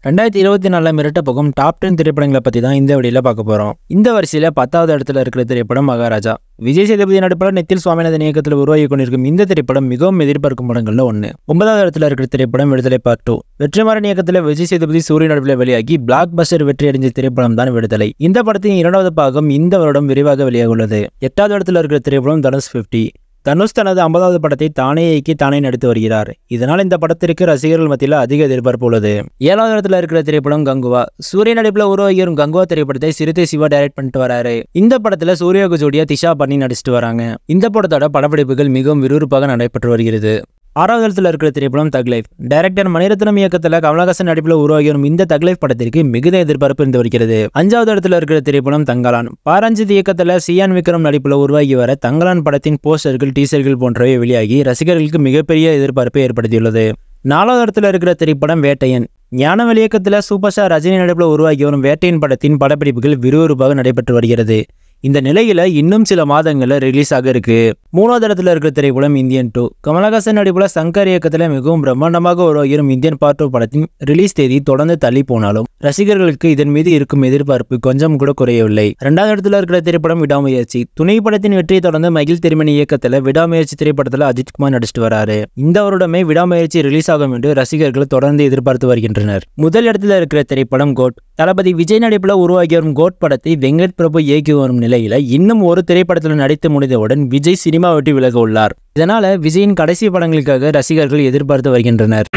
2024 மிரட்ட போகும் டாப் 10 திரைப்படங்களை பற்றி தான் இந்த வீடியோவில் பார்க்க போகிறோம். இந்த வரிசையில் 10வது இடத்துல இருக்கிற திரைப்படம் மகாராஜா. விஜய் சேதுபதி நடிப்பாளர் நித்தில் சுவாமிநாதன் இயக்கத்தில் உருவாகி கொண்டிருக்கும் இந்த திரைப்படம் மிகவும் எதிர்பார்க்கும் படங்கள்ல ஒன்று. 9வது இடத்துல இருக்கிற திரைப்படம் விடுதலை பார்ட் 2. வெற்றிமாறன் இயக்கத்தில் விஜய் சேதுபதி சூரிய நடிப்பில் வெளியாகி பிளாக் பஸ்டர் வெற்றி அடைஞ்ச திரைப்படம் தான் விடுதலை. இந்த படத்தின் 2வது பாகம் இந்த வருடம் விரைவாக வெளியாக உள்ளது. 8வது இடத்துல இருக்கிற திரைப்படம் தனுஷ் 50. தனுஷ் தனது 50வது படத்தை தானே இயக்கி தானே நடித்து வருகிறார். இதனால் இந்த படத்திற்கு ரசிகர்கள் மத்தியில் அதிக எதிர்பார்ப்பு உள்ளது. 7வது இடத்துல இருக்கிற திரைப்படம் கங்குவா. சூரிய நடிப்பில் உருவாகி வரும் கங்குவா திரைப்படத்தை சிறுத்தை சிவா டைரக்ட் பண்ணிட்டு வராரு. இந்த படத்துல சூர்யாவுக்கு ஜோடியா திஷா பண்ணி நடிச்சிட்டு வராங்க. இந்த படத்தோட படப்பிடிப்புகள் மிகவும் விறுவிறுப்பாக நடைபெற்று வருகிறது. 6வது இடத்துல இருக்கிற திரைப்படம் தக் லைஃப். டைரக்டர் மணிரத்னம் இயக்கத்தில் கமலஹாசன் நடிப்பில் உருவாகி வரும் இந்த தக் லைஃப் படத்திற்கு மிகுந்த எதிர்பார்ப்பு இருந்து வருகிறது. 5வது இடத்துல இருக்கிற திரைப்படம் தங்கலான். பாரஞ்சித் இயக்கத்தில் சியான் விக்ரம் நடிப்பில் உருவாகி வர தங்கலான் படத்தின் போஸ்டர்கள் டீசர்கள் போன்றவை வெளியாகி ரசிகர்களுக்கு மிகப்பெரிய எதிர்பார்ப்பை ஏற்படுத்தியுள்ளது. 4வது இடத்துல இருக்கிற திரைப்படம் வேட்டையன். ஞானவேல் இயக்கத்தில் சூப்பர் ஸ்டார் ரஜினி நடிப்பில் உருவாகி வரும் வேட்டையன் படத்தின் படப்பிடிப்புகள் விறுவிறுப்பாக நடைபெற்று வருகிறது. இந்த நிலையில இன்னும் சில மாதங்கள்ல ரிலீஸ் ஆக இருக்கு. 3வது இடத்துல இருக்கிற திரைப்படம் இந்தியன் 2. கமலஹாசன் நடிப்புல சங்கர் இயக்கத்துல மிகவும் பிரம்மாண்டமாக உருவாகியும் இந்தியன் பார்ட் 2 படத்தின் ரிலீஸ் தேதி தொடர்ந்து தள்ளி போனாலும் ரசிகர்களுக்கு இதன் மீது இருக்கும் எதிர்பார்ப்பு கொஞ்சம் கூட குறையவில்லை. 2வது இடத்துல இருக்கிற திரைப்படம் விடாமுயற்சி. துணை படத்தின் வெற்றியை தொடர்ந்து மகிழ் திருமணி இயக்கத்துல விடாமுயற்சி திரைப்படத்துல அஜித்குமார் நடிச்சிட்டு வராரு. இந்த வருடமே விடாமுயற்சி ரிலீஸ் ஆகும் என்று ரசிகர்கள் தொடர்ந்து எதிர்பார்த்து வருகின்றனர். முதல் இடத்துல இருக்கிற திரைப்படம் கோட். தளபதி விஜய் நடிப்புல உருவாகி வரும் கோட் படத்தை வெங்கட் பிரபு இயக்கி வரும் நிலையில இன்னும் ஒரு திரைப்படத்தில் நடித்து முடிந்தவுடன் விஜய் சினிமா விட்டு விலக உள்ளார். இதனால விஜயின் கடைசி படங்களுக்காக ரசிகர்கள் எதிர்பார்த்து வருகின்றனர்.